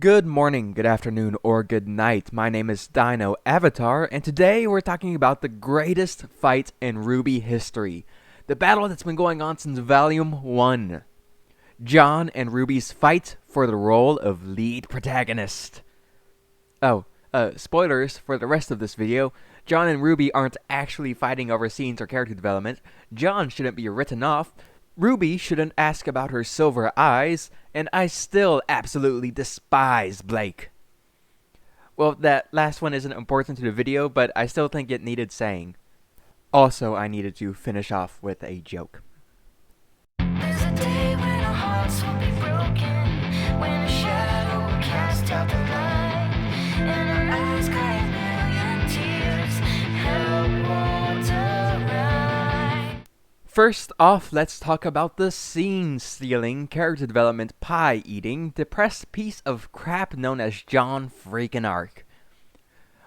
Good morning, good afternoon, or good night. My name is Dino Avatar, and today we're talking about the greatest fight in RWBY history. The battle that's been going on since Volume 1. Jaune and Ruby's fight for the role of lead protagonist. Spoilers for the rest of this video. Jaune and Ruby aren't actually fighting over scenes or character development. Jaune shouldn't be written off. Ruby shouldn't ask about her silver eyes, and I still absolutely despise Blake. Well, that last one isn't important to the video, but I still think it needed saying. Also, I needed to finish off with a joke. There's a day when our hearts will be broken, when a shadow will cast out the light, and our eyes cry a million tears, help water right. First off, let's talk about the scene-stealing, character development, pie-eating, depressed piece of crap known as Jaune freaking Arc.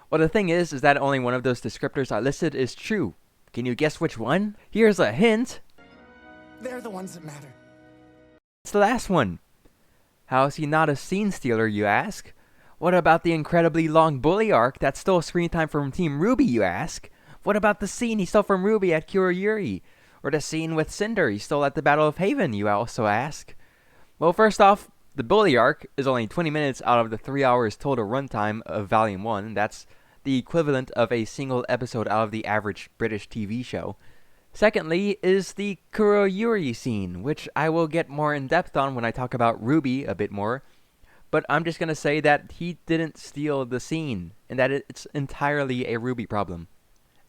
Well, the thing is that only one of those descriptors I listed is true. Can you guess which one? Here's a hint. They're the ones that matter. It's the last one. How is he not a scene stealer, you ask? What about the incredibly long bully arc that stole screen time from Team RWBY, you ask? What about the scene he stole from Ruby at Kuroyuri? Or the scene with Cinder he stole at the Battle of Haven, you also ask? Well, first off, the bully arc is only 20 minutes out of the 3 hours total runtime of Volume 1. That's the equivalent of a single episode out of the average British TV show. Secondly is the Kuroyuri scene, which I will get more in depth on when I talk about Ruby a bit more. But I'm just gonna say that he didn't steal the scene, and that it's entirely a Ruby problem.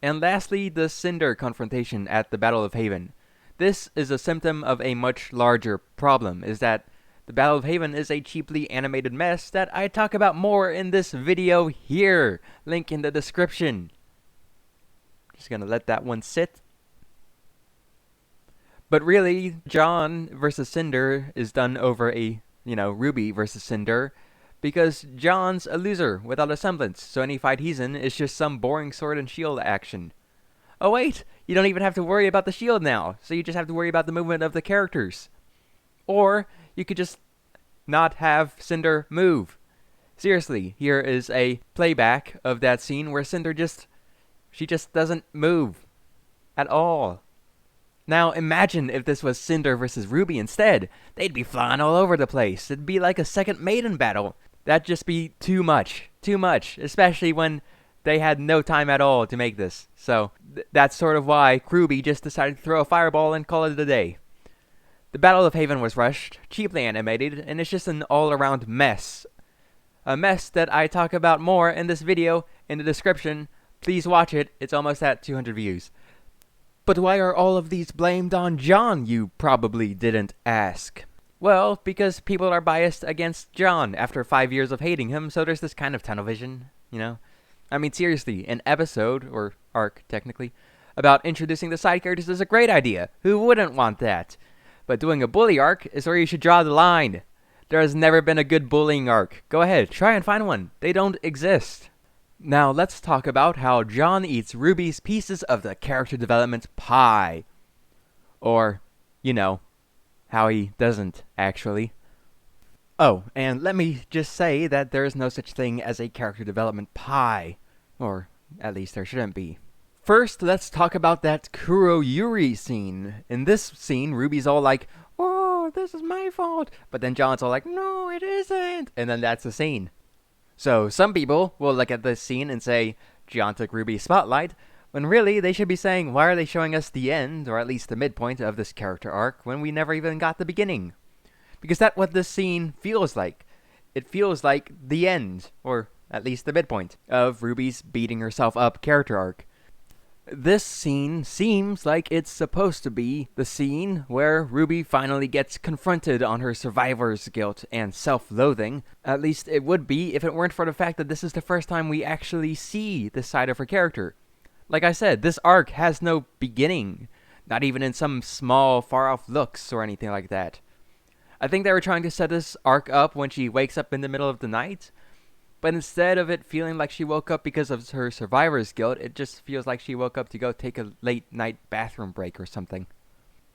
And lastly, the Cinder confrontation at the Battle of Haven. This is a symptom of a much larger problem, is that the Battle of Haven is a cheaply animated mess that I talk about more in this video here. Link in the description. Just gonna let that one sit. But really, Jaune versus Cinder is done over a, Ruby versus Cinder, because Jaune's a loser without a semblance, so any fight he's in is just some boring sword and shield action. Oh wait, you don't even have to worry about the shield now, so you just have to worry about the movement of the characters. Or, you could just not have Cinder move. Seriously, here is a playback of that scene where Cinder she just doesn't move at all. Now, imagine if this was Cinder versus Ruby instead. They'd be flying all over the place. It'd be like a second Maiden battle. That'd just be too much. Too much. Especially when they had no time at all to make this. So, that's sort of why Ruby just decided to throw a fireball and call it a day. The Battle of Haven was rushed, cheaply animated, and it's just an all-around mess. A mess that I talk about more in this video in the description. Please watch it. It's almost at 200 views. But why are all of these blamed on Jaune, you probably didn't ask? Well, because people are biased against Jaune after 5 years of hating him, so there's this kind of tunnel vision, I mean, seriously, an episode, or arc, technically, about introducing the side characters is a great idea. Who wouldn't want that? But doing a bully arc is where you should draw the line. There has never been a good bullying arc. Go ahead, try and find one. They don't exist. Now, let's talk about how Jaune eats Ruby's pieces of the character development pie. Or, how he doesn't, actually. Oh, and let me just say that there is no such thing as a character development pie. Or, at least there shouldn't be. First, let's talk about that Kuroyuri scene. In this scene, Ruby's all like, "Oh, this is my fault." But then Jaune's all like, "No, it isn't." And then that's the scene. So, some people will look at this scene and say, Jaune took Ruby's spotlight, when really they should be saying, why are they showing us the end, or at least the midpoint of this character arc, when we never even got the beginning? Because that's what this scene feels like. It feels like the end, or at least the midpoint, of Ruby's beating herself up character arc. This scene seems like it's supposed to be the scene where Ruby finally gets confronted on her survivor's guilt and self-loathing. At least it would be if it weren't for the fact that this is the first time we actually see this side of her character. Like I said, this arc has no beginning, not even in some small, far-off looks or anything like that. I think they were trying to set this arc up when she wakes up in the middle of the night, but instead of it feeling like she woke up because of her survivor's guilt, it just feels like she woke up to go take a late-night bathroom break or something.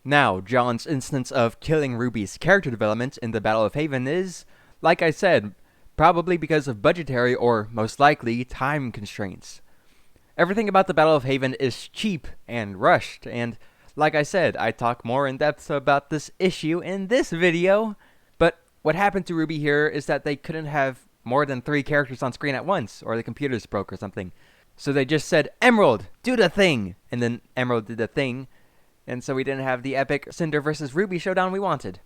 Now, Jaune's instance of killing Ruby's character development in the Battle of Haven is, like I said, probably because of budgetary or, most likely, time constraints. Everything about the Battle of Haven is cheap and rushed, and like I said, I talk more in depth about this issue in this video, but what happened to RWBY here is that they couldn't have more than 3 characters on screen at once, or the computers broke or something. So they just said, Emerald, do the thing! And then Emerald did the thing, and so we didn't have the epic Cinder versus RWBY showdown we wanted.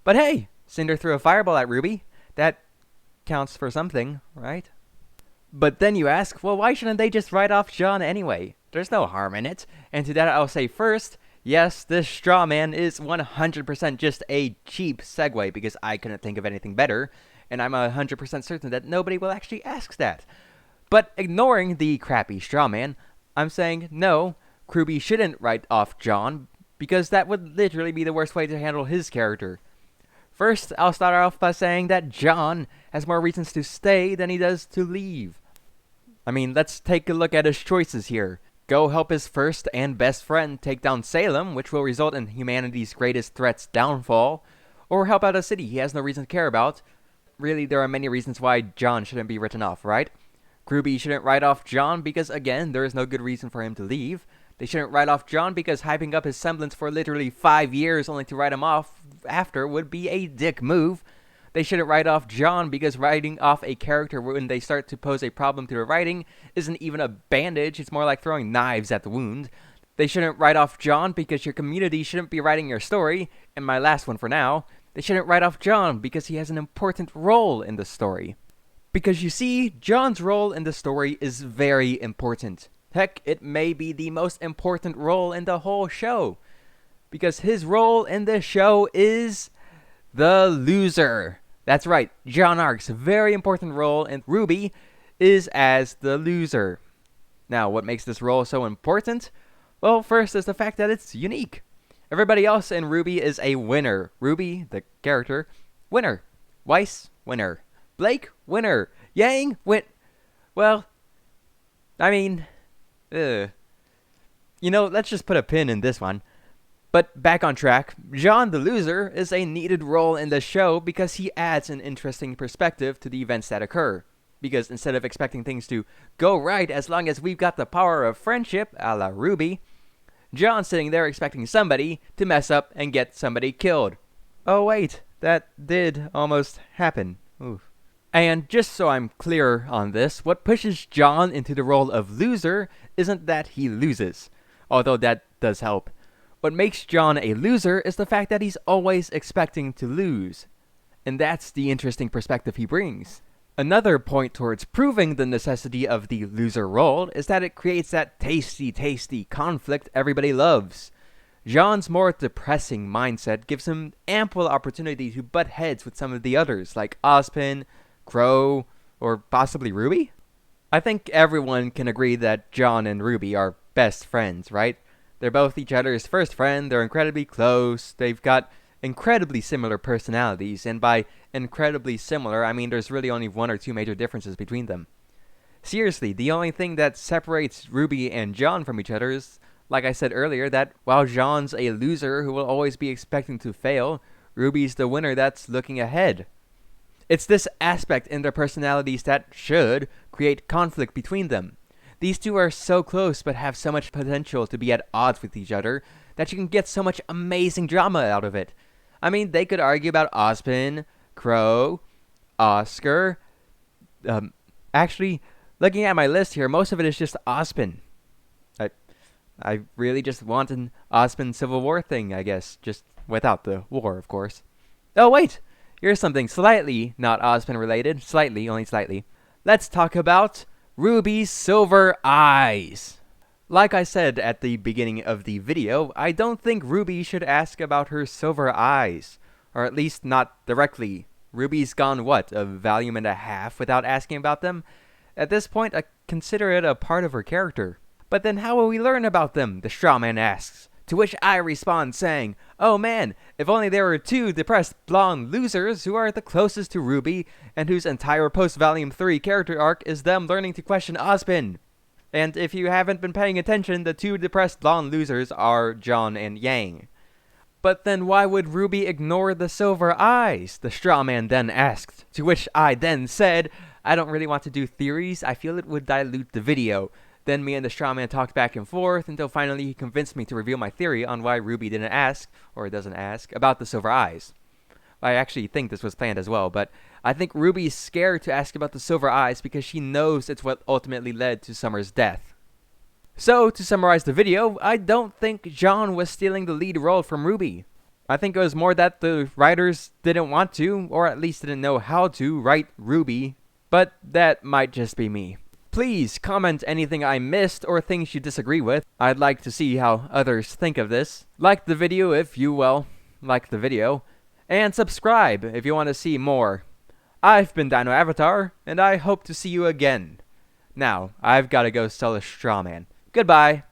But hey, Cinder threw a fireball at RWBY. That counts for something, right? But then you ask, well, why shouldn't they just write off Jaune anyway? There's no harm in it. And to that I'll say first, yes, this straw man is 100% just a cheap segue because I couldn't think of anything better, and I'm 100% certain that nobody will actually ask that. But ignoring the crappy straw man, I'm saying no, RWBY shouldn't write off Jaune because that would literally be the worst way to handle his character. First, I'll start off by saying that Jaune has more reasons to stay than he does to leave. I mean, let's take a look at his choices here. Go help his first and best friend take down Salem, which will result in humanity's greatest threat's downfall, or help out a city he has no reason to care about. Really, there are many reasons why Jaune shouldn't be written off, right? RWBY shouldn't write off Jaune because, again, there is no good reason for him to leave. They shouldn't write off Jaune because hyping up his semblance for literally 5 years only to write him off after would be a dick move. They shouldn't write off Jaune because writing off a character when they start to pose a problem to the writing isn't even a bandage, it's more like throwing knives at the wound. They shouldn't write off Jaune because your community shouldn't be writing your story. And my last one for now, they shouldn't write off Jaune because he has an important role in the story. Because you see, Jaune's role in the story is very important. Heck, it may be the most important role in the whole show. Because his role in this show is the loser. That's right, Jaune Arc's very important role in RWBY is as the loser. Now, what makes this role so important? Well, first is the fact that it's unique. Everybody else in RWBY is a winner. RWBY, the character, winner. Weiss, winner. Blake, winner. Yang, well, I mean, You know, let's just put a pin in this one. But back on track, Jaune the Loser is a needed role in the show because he adds an interesting perspective to the events that occur. Because instead of expecting things to go right as long as we've got the power of friendship, a la RWBY, Jaune's sitting there expecting somebody to mess up and get somebody killed. Oh wait, that did almost happen. Oof. And just so I'm clear on this, what pushes Jaune into the role of loser isn't that he loses, although that does help. What makes Jaune a loser is the fact that he's always expecting to lose. And that's the interesting perspective he brings. Another point towards proving the necessity of the loser role is that it creates that tasty conflict everybody loves. Jaune's more depressing mindset gives him ample opportunity to butt heads with some of the others, like Ozpin, Crow, or possibly RWBY? I think everyone can agree that Jaune and RWBY are best friends, right? They're both each other's first friend, they're incredibly close, they've got incredibly similar personalities, and by incredibly similar, I mean there's really only 1 or 2 major differences between them. Seriously, the only thing that separates RWBY and Jaune from each other is, like I said earlier, that while Jaune's a loser who will always be expecting to fail, RWBY's the winner that's looking ahead. It's this aspect in their personalities that should create conflict between them. These two are so close but have so much potential to be at odds with each other that you can get so much amazing drama out of it. I mean, they could argue about Ozpin, Crow, Oscar. Actually, looking at my list here, most of it is just Ozpin. I really just want an Ozpin Civil War thing, I guess. Just without the war, of course. Oh, wait! Here's something slightly not Ozpin related. Slightly, only slightly. Let's talk about RWBY's Silver Eyes. Like I said at the beginning of the video, I don't think RWBY should ask about her silver eyes. Or at least not directly. RWBY's gone, what, a volume and a half without asking about them? At this point, I consider it a part of her character. But then how will we learn about them? The strawman asks. To which I respond saying, oh man, if only there were 2 depressed blonde losers who are the closest to RWBY and whose entire post-Volume 3 character arc is them learning to question Ozpin. And if you haven't been paying attention, the 2 depressed blonde losers are Jaune and Yang. But then why would Ruby ignore the silver eyes? The straw man then asked, to which I then said, I don't really want to do theories, I feel it would dilute the video. Then me and the straw man talked back and forth until finally he convinced me to reveal my theory on why Ruby didn't ask, or doesn't ask, about the silver eyes. I actually think this was planned as well, but I think Ruby is scared to ask about the silver eyes because she knows it's what ultimately led to Summer's death. So, to summarize the video, I don't think Jaune was stealing the lead role from Ruby. I think it was more that the writers didn't want to, or at least didn't know how to, write Ruby, but that might just be me. Please comment anything I missed or things you disagree with. I'd like to see how others think of this. Like the video if you, well, like the video. And subscribe if you want to see more. I've been Dino Avatar, and I hope to see you again. Now, I've gotta go sell a straw man. Goodbye.